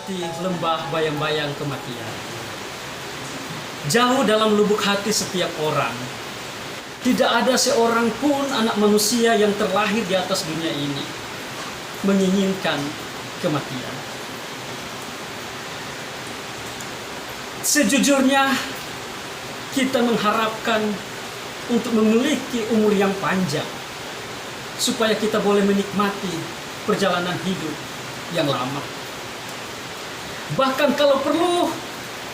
melewati lembah bayang-bayang kematian. Jauh dalam lubuk hati setiap orang, tidak ada seorang pun anak manusia yang terlahir di atas dunia ini menginginkan kematian. Sejujurnya, kita mengharapkan untuk memiliki umur yang panjang, supaya kita boleh menikmati perjalanan hidup yang lama. Bahkan kalau perlu,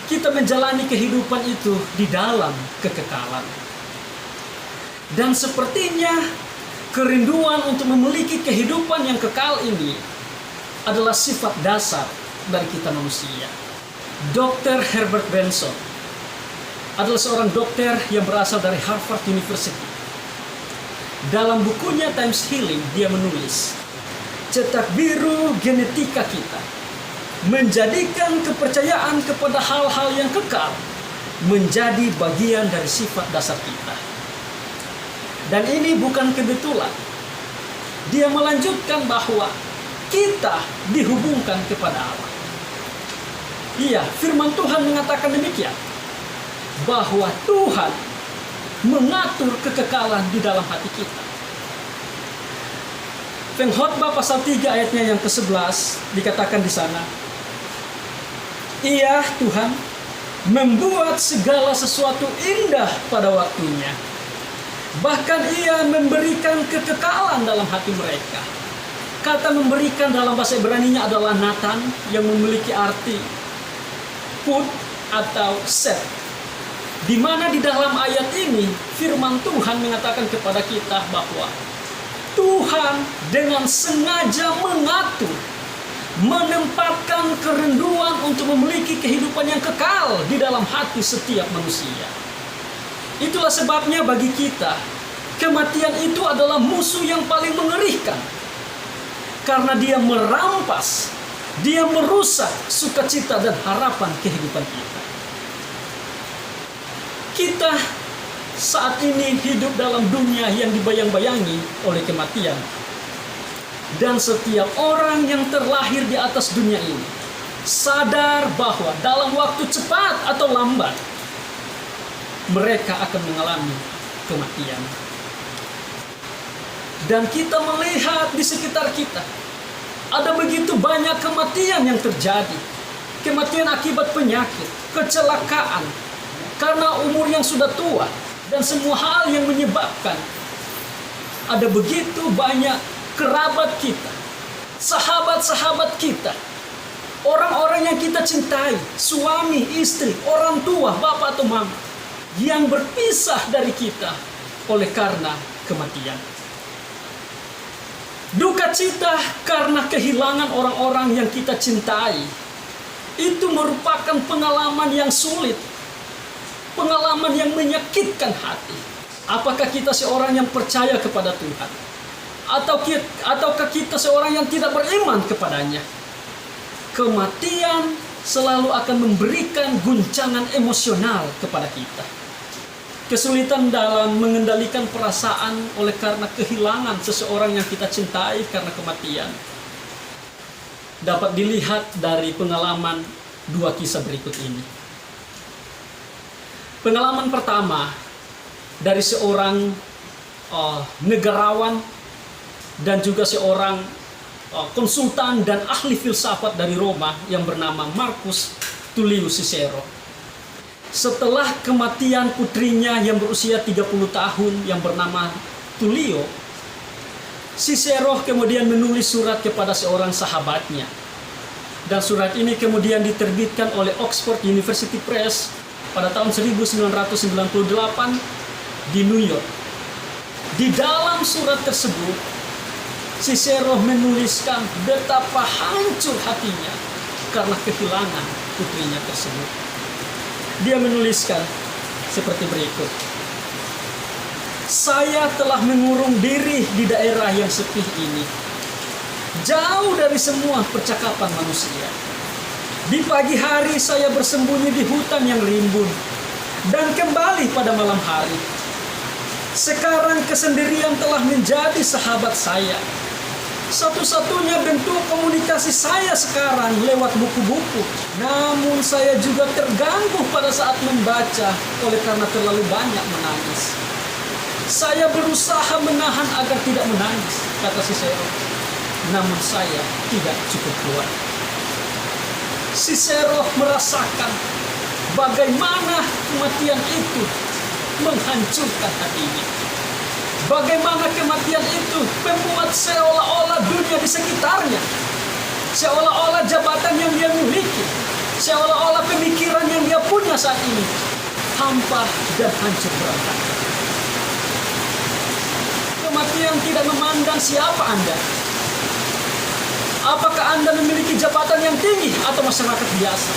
kita menjalani kehidupan itu di dalam kekekalan. Dan sepertinya kerinduan untuk memiliki kehidupan yang kekal ini adalah sifat dasar dari kita manusia. Dr. Herbert Benson adalah seorang dokter yang berasal dari Harvard University. Dalam bukunya Times Healing, dia menulis, cetak biru genetika kita menjadikan kepercayaan kepada hal-hal yang kekal menjadi bagian dari sifat dasar kita. Dan ini bukan kebetulan. Dia melanjutkan bahwa kita dihubungkan kepada Allah. Iya, firman Tuhan mengatakan demikian, bahwa Tuhan mengatur kekekalan di dalam hati kita. Pengkhotbah pasal 3 ayatnya yang ke-11 dikatakan di sana, Ia, Tuhan, membuat segala sesuatu indah pada waktunya. Bahkan Ia memberikan kekekalan dalam hati mereka. Kata memberikan dalam bahasa Ibrani-nya adalah Nathan, yang memiliki arti put atau set. Di mana di dalam ayat ini firman Tuhan mengatakan kepada kita bahwa Tuhan dengan sengaja mengatur, menempatkan kerinduan untuk memiliki kehidupan yang kekal di dalam hati setiap manusia. Itulah sebabnya bagi kita, kematian itu adalah musuh yang paling mengerikan. Karena dia merampas, dia merusak sukacita dan harapan kehidupan kita. Kita saat ini hidup dalam dunia yang dibayang-bayangi oleh kematian. Dan setiap orang yang terlahir di atas dunia ini sadar bahwa dalam waktu cepat atau lambat mereka akan mengalami kematian. Dan kita melihat di sekitar kita ada begitu banyak kematian yang terjadi. Kematian akibat penyakit, kecelakaan, karena umur yang sudah tua, dan semua hal yang menyebabkan ada begitu banyak kerabat kita, sahabat-sahabat kita, orang-orang yang kita cintai, suami, istri, orang tua, bapak atau mama, yang berpisah dari kita oleh karena kematian. Duka cita karena kehilangan orang-orang yang kita cintai, itu merupakan pengalaman yang sulit, pengalaman yang menyakitkan hati. Apakah kita seorang yang percaya kepada Tuhan? Ataukah kita seorang yang tidak beriman kepadanya? Kematian selalu akan memberikan guncangan emosional kepada kita. Kesulitan dalam mengendalikan perasaan oleh karena kehilangan seseorang yang kita cintai karena kematian dapat dilihat dari pengalaman dua kisah berikut ini. Pengalaman pertama dari seorang negarawan dan juga seorang konsultan dan ahli filsafat dari Roma yang bernama Marcus Tullius Cicero. Setelah kematian putrinya yang berusia 30 tahun yang bernama Tullio, Cicero kemudian menulis surat kepada seorang sahabatnya. Dan surat ini kemudian diterbitkan oleh Oxford University Press pada tahun 1998 di New York. Di dalam surat tersebut, Cicero menuliskan betapa hancur hatinya karena kehilangan putrinya tersebut. Dia menuliskan seperti berikut. Saya telah mengurung diri di daerah yang sepi ini, jauh dari semua percakapan manusia. Di pagi hari saya bersembunyi di hutan yang rimbun, dan kembali pada malam hari. Sekarang kesendirian telah menjadi sahabat saya. Satu-satunya bentuk komunikasi saya sekarang lewat buku-buku. Namun saya juga terganggu pada saat membaca oleh karena terlalu banyak menangis. Saya berusaha menahan agar tidak menangis, kata Cicero. Namun saya tidak cukup kuat. Cicero merasakan bagaimana kematian itu menghancurkan hatinya. Bagaimana kematian itu membuat seolah-olah dunia di sekitarnya, seolah-olah jabatan yang dia miliki, seolah-olah pemikiran yang dia punya saat ini hampa dan hancur berantakan. Kematian tidak memandang siapa Anda. Apakah Anda memiliki jabatan yang tinggi atau masyarakat biasa?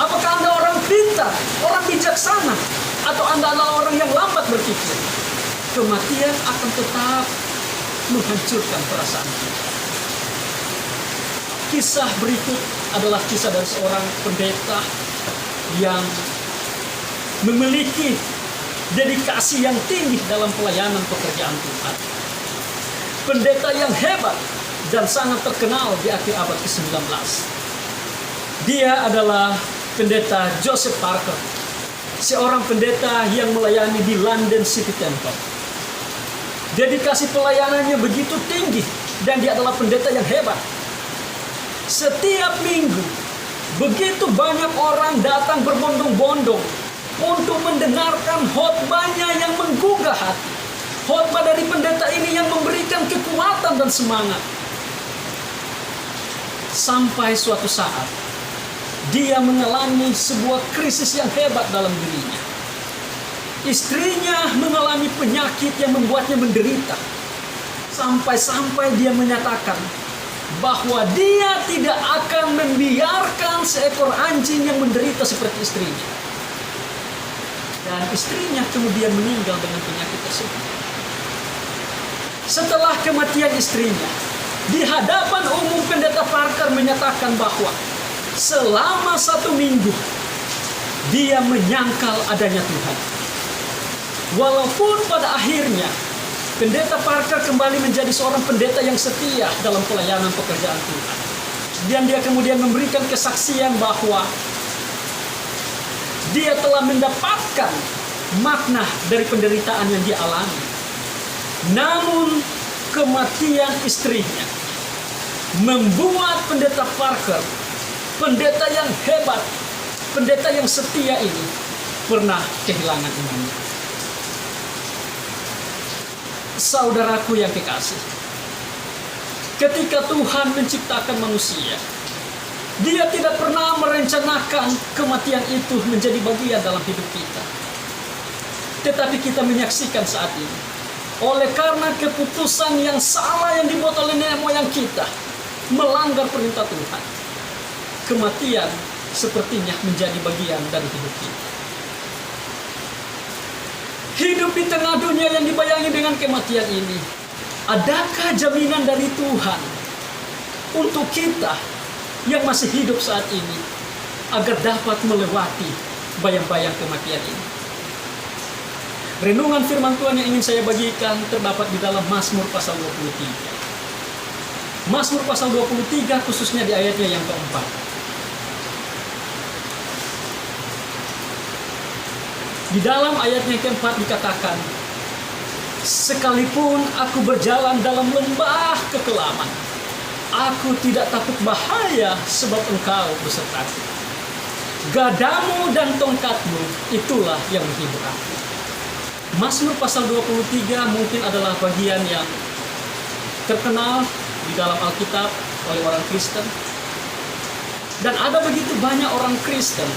Apakah Anda orang pintar, orang bijaksana, atau Anda adalah orang yang lambat berpikir? Kematian akan tetap menghancurkan perasaan kita. Kisah berikut adalah kisah dari seorang pendeta yang memiliki dedikasi yang tinggi dalam pelayanan pekerjaan Tuhan. Pendeta yang hebat dan sangat terkenal di akhir abad ke-19. Dia adalah pendeta Joseph Parker, seorang pendeta yang melayani di London City Temple. Dedikasi pelayanannya begitu tinggi dan dia adalah pendeta yang hebat. Setiap minggu begitu banyak orang datang berbondong-bondong untuk mendengarkan khotbahnya yang menggugah hati. Khotbah dari pendeta ini yang memberikan kekuatan dan semangat. Sampai suatu saat dia mengalami sebuah krisis yang hebat dalam dirinya. Istrinya mengalami penyakit yang membuatnya menderita. Sampai-sampai dia menyatakan bahwa dia tidak akan membiarkan seekor anjing yang menderita seperti istrinya. Dan istrinya kemudian meninggal dengan penyakit tersebut. Setelah kematian istrinya, di hadapan umum pendeta Parker menyatakan bahwa selama 1 minggu dia menyangkal adanya Tuhan. Walaupun pada akhirnya pendeta Parker kembali menjadi seorang pendeta yang setia dalam pelayanan pekerjaan Tuhan. Dan dia kemudian memberikan kesaksian bahwa dia telah mendapatkan makna dari penderitaan yang dia alami. Namun kematian istrinya membuat pendeta Parker, pendeta yang hebat, pendeta yang setia ini, pernah kehilangan imannya. Saudaraku yang kekasih, ketika Tuhan menciptakan manusia, Dia tidak pernah merencanakan kematian itu menjadi bagian dalam hidup kita. Tetapi kita menyaksikan saat ini, oleh karena keputusan yang salah yang dibuat oleh nenek moyang kita, melanggar perintah Tuhan, kematian sepertinya menjadi bagian dari hidup kita. Hidup di tengah dunia yang dibayangi dengan kematian ini, adakah jaminan dari Tuhan untuk kita yang masih hidup saat ini agar dapat melewati bayang-bayang kematian ini? Renungan firman Tuhan yang ingin saya bagikan terdapat di dalam Mazmur pasal 23. Mazmur pasal 23 khususnya di ayatnya yang keempat. Di dalam ayatnya keempat dikatakan, sekalipun aku berjalan dalam lembah kekelaman, aku tidak takut bahaya sebab Engkau besertaku. Gadamu dan tongkatmu itulah yang menghibur aku. Mazmur pasal 23 mungkin adalah bagian yang terkenal di dalam Alkitab oleh orang Kristen. Dan ada begitu banyak orang Kristen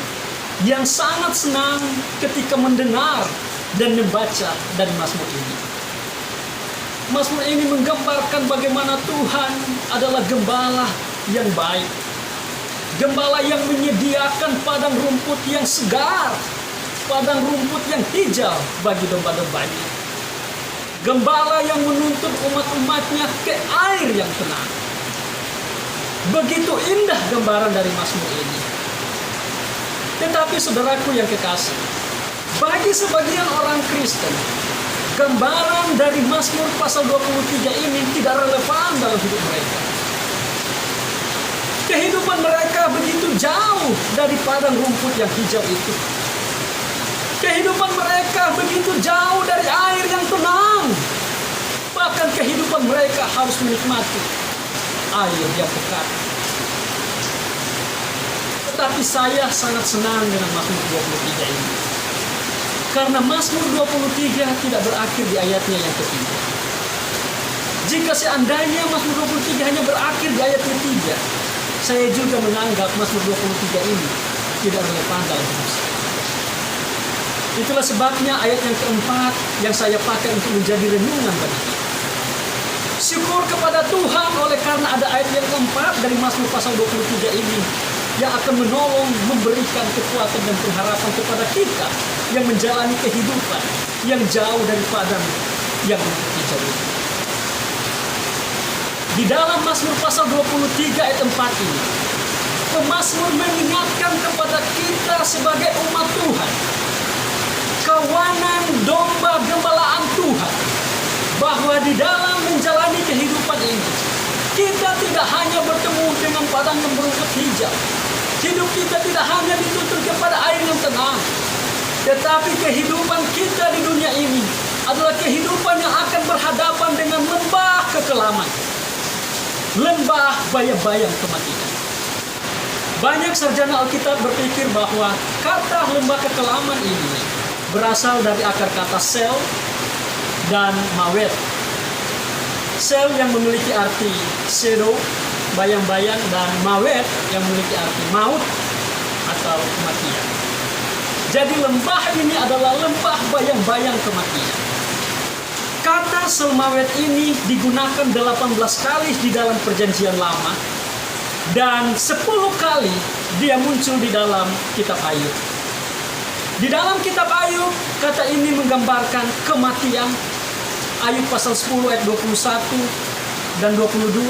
yang sangat senang ketika mendengar dan membaca dari Mazmur ini. Mazmur ini menggambarkan bagaimana Tuhan adalah gembala yang baik, gembala yang menyediakan padang rumput yang segar, padang rumput yang hijau bagi domba-dombanya, gembala yang menuntun umat-umatnya ke air yang tenang. Begitu indah gambaran dari Mazmur ini. Tetapi saudaraku yang kekasih, bagi sebagian orang Kristen, gambaran dari Mazmur pasal 23 ini tidak relevan dalam hidup mereka. Kehidupan mereka begitu jauh dari padang rumput yang hijau itu. Kehidupan mereka begitu jauh dari air yang tenang. Bahkan kehidupan mereka harus menikmati air yang pekat. Tetapi saya sangat senang dengan Mazmur 23 ini. Karena Mazmur 23 tidak berakhir di ayatnya yang ketiga. Jika seandainya Mazmur 23 hanya berakhir di ayat ketiga, saya juga menganggap Mazmur 23 ini tidak relevan dalam hidup saya. Itulah sebabnya ayat yang keempat yang saya pakai untuk menjadi renungan bagi kita. Syukur kepada Tuhan oleh karena ada ayat yang keempat dari Mazmur pasal 23 ini yang akan menolong, memberikan kekuatan dan pengharapan kepada kita yang menjalani kehidupan yang jauh dari padang yang hijau ini. Di dalam Mazmur pasal 23 ayat 4 ini, pemazmur mengingatkan kepada kita sebagai umat Tuhan, kawanan domba gembalaan Tuhan, bahwa di dalam menjalani kehidupan ini, kita tidak hanya bertemu dengan padang yang berumput hijau. Hidup kita tidak hanya dituntut kepada air yang tenang, tetapi kehidupan kita di dunia ini adalah kehidupan yang akan berhadapan dengan lembah kekelaman, lembah bayang-bayang kematian. Banyak sarjana Alkitab berpikir bahwa kata lembah kekelaman ini berasal dari akar kata sel dan mawet. Sel yang memiliki arti shadow, bayang-bayang, dan mawet yang memiliki arti maut atau kematian. Jadi lembah ini adalah lembah bayang-bayang kematian. Kata sel mawet ini digunakan 18 kali di dalam Perjanjian Lama dan 10 kali dia muncul di dalam kitab Ayub. Di dalam kitab Ayub, kata ini menggambarkan kematian. Ayub pasal 10 ayat 21 dan 22,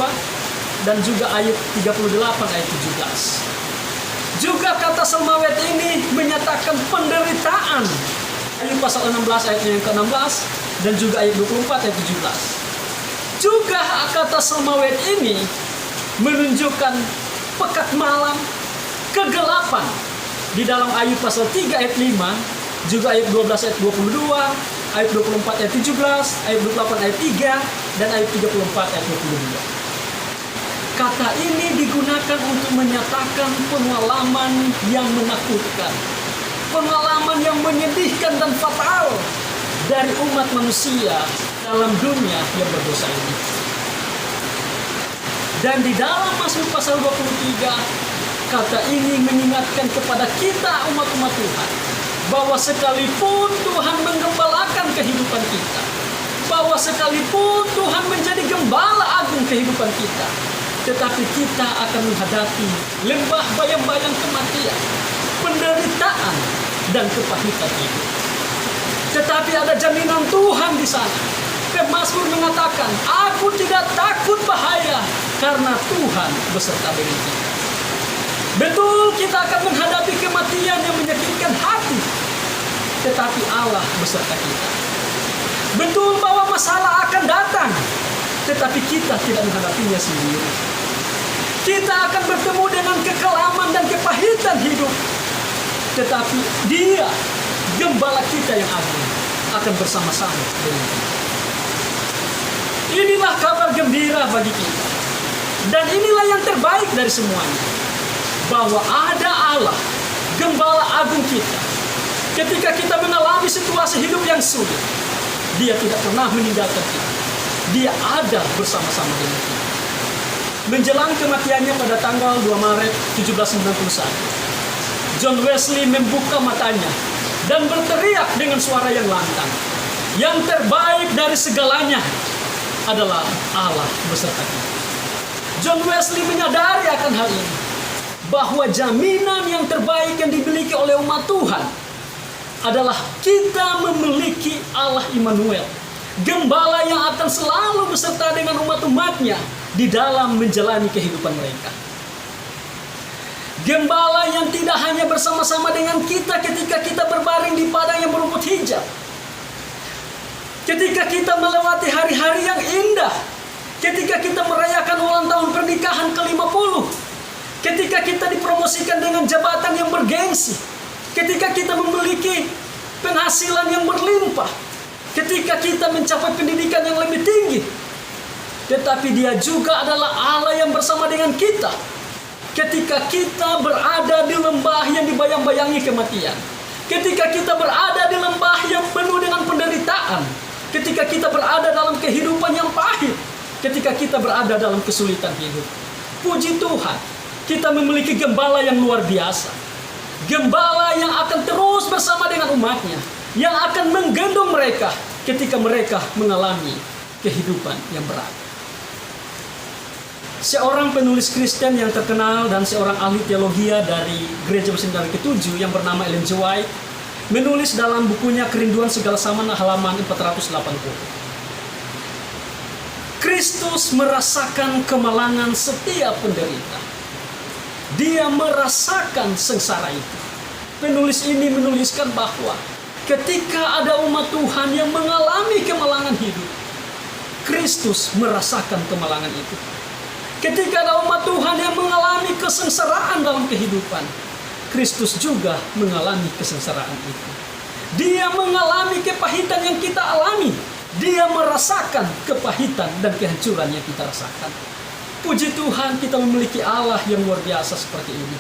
dan juga Ayub 38 ayat 17. Juga kata selmawet ini menyatakan penderitaan. Ayub pasal 16 ayat yang ke-16 dan juga Ayub 24 ayat 17. Juga kata selmawet ini menunjukkan pekat malam, kegelapan. Di dalam Ayub pasal 3 ayat 5, juga Ayub 12 ayat 22, Ayub 24 ayat 17, Ayub 28 ayat 3, dan Ayub 34 ayat 22. Kata ini digunakan untuk menyatakan pengalaman yang menakutkan, pengalaman yang menyedihkan dan fatal dari umat manusia dalam dunia yang berdosa ini. Dan di dalam Mazmur pasal 23, kata ini mengingatkan kepada kita umat-umat Tuhan bahwa sekalipun Tuhan menggembalakan kehidupan kita, bahwa sekalipun Tuhan menjadi gembala agung kehidupan kita, tetapi kita akan menghadapi lembah bayang-bayang kematian, penderitaan, dan kepahitan hidup. Tetapi ada jaminan Tuhan di sana. Pemazmur mengatakan, aku tidak takut bahaya karena Tuhan beserta dengan kita. Betul, kita akan menghadapi kematian yang menyakitkan hati, tetapi Allah beserta kita. Betul bahwa masalah akan datang, tetapi kita tidak menghadapinya sendiri. Kita akan bertemu dengan kekelaman dan kepahitan hidup, tetapi Dia, Gembala kita yang agung, akan bersama-sama dengan kita. Inilah kabar gembira bagi kita. Dan inilah yang terbaik dari semuanya, bahwa ada Allah, Gembala agung kita. Ketika kita mengalami situasi hidup yang sulit, Dia tidak pernah meninggalkan kita. Dia ada bersama-sama dengan kita. Menjelang kematiannya pada tanggal 2 Maret 1791, John Wesley membuka matanya dan berteriak dengan suara yang lantang, yang terbaik dari segalanya adalah Allah beserta kita. John Wesley menyadari akan hal ini, bahwa jaminan yang terbaik yang dimiliki oleh umat Tuhan adalah kita memiliki Allah Immanuel, Gembala yang akan selalu beserta dengan umat-umatnya di dalam menjalani kehidupan mereka. Gembala yang tidak hanya bersama-sama dengan kita ketika kita berbaring di padang yang berumput hijau, ketika kita melewati hari-hari yang indah, ketika kita merayakan ulang tahun pernikahan ke-50, ketika kita dipromosikan dengan jabatan yang bergengsi, ketika kita memiliki penghasilan yang berlimpah, ketika kita mencapai pendidikan yang lebih tinggi. Tetapi Dia juga adalah Allah yang bersama dengan kita ketika kita berada di lembah yang dibayang-bayangi kematian, ketika kita berada di lembah yang penuh dengan penderitaan, ketika kita berada dalam kehidupan yang pahit, ketika kita berada dalam kesulitan hidup. Puji Tuhan, kita memiliki gembala yang luar biasa, gembala yang akan terus bersama dengan umatnya, yang akan menggendong mereka ketika mereka mengalami kehidupan yang berat. Seorang penulis Kristen yang terkenal dan seorang ahli teologi dari Gereja Misioneri ke-7 yang bernama Ellen G. White menulis dalam bukunya Kerinduan Segala Zaman halaman 480. Kristus merasakan kemalangan setiap penderita. Dia merasakan sengsara itu. Penulis ini menuliskan bahwa ketika ada umat Tuhan yang mengalami kemalangan hidup, Kristus merasakan kemalangan itu. Ketika ada umat Tuhan yang mengalami kesengsaraan dalam kehidupan, Kristus juga mengalami kesengsaraan itu. Dia mengalami kepahitan yang kita alami. Dia merasakan kepahitan dan kehancuran yang kita rasakan. Puji Tuhan, kita memiliki Allah yang luar biasa seperti ini.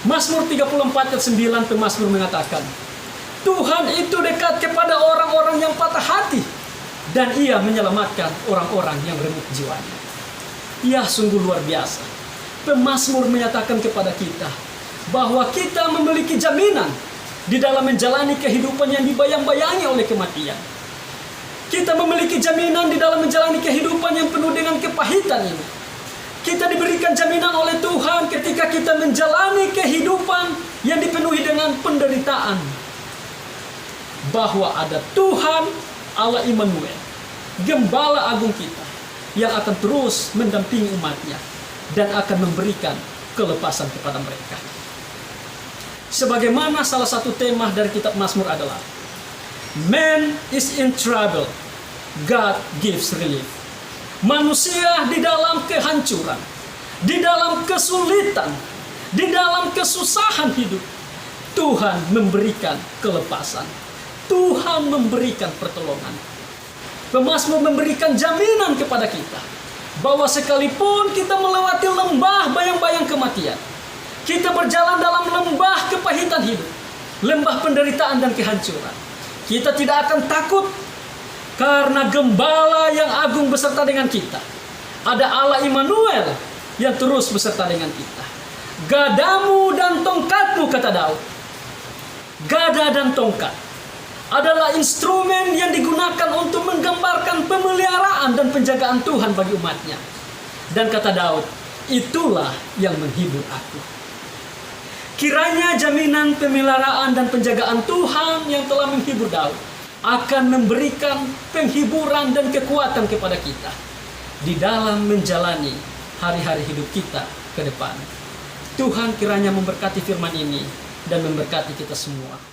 Mazmur 34 ayat 9 pemazmur mengatakan, Tuhan itu dekat kepada orang-orang yang patah hati, dan Ia menyelamatkan orang-orang yang remuk jiwanya. Ya, sungguh luar biasa. Pemazmur menyatakan kepada kita bahwa kita memiliki jaminan di dalam menjalani kehidupan yang dibayang-bayangi oleh kematian. Kita memiliki jaminan di dalam menjalani kehidupan yang penuh dengan kepahitan ini. Kita diberikan jaminan oleh Tuhan ketika kita menjalani kehidupan yang dipenuhi dengan penderitaan, bahwa ada Tuhan Allah Immanuel, Gembala Agung kita, yang akan terus mendampingi umatnya dan akan memberikan kelepasan kepada mereka. Sebagaimana salah satu tema dari kitab Mazmur adalah Man is in trouble, God gives relief. Manusia di dalam kehancuran, di dalam kesulitan, di dalam kesusahan hidup, Tuhan memberikan kelepasan, Tuhan memberikan pertolongan. Pemazmur memberikan jaminan kepada kita bahwa sekalipun kita melewati lembah bayang-bayang kematian, kita berjalan dalam lembah kepahitan hidup, lembah penderitaan dan kehancuran, kita tidak akan takut karena Gembala yang agung beserta dengan kita. Ada Allah Immanuel yang terus beserta dengan kita. Gadamu dan tongkatmu, kata Daud. Gada dan tongkat adalah instrumen yang digunakan untuk menggambarkan pemeliharaan dan penjagaan Tuhan bagi umatnya. Dan kata Daud, itulah yang menghibur aku. Kiranya jaminan pemeliharaan dan penjagaan Tuhan yang telah menghibur Daud akan memberikan penghiburan dan kekuatan kepada kita di dalam menjalani hari-hari hidup kita ke depan. Tuhan kiranya memberkati firman ini dan memberkati kita semua.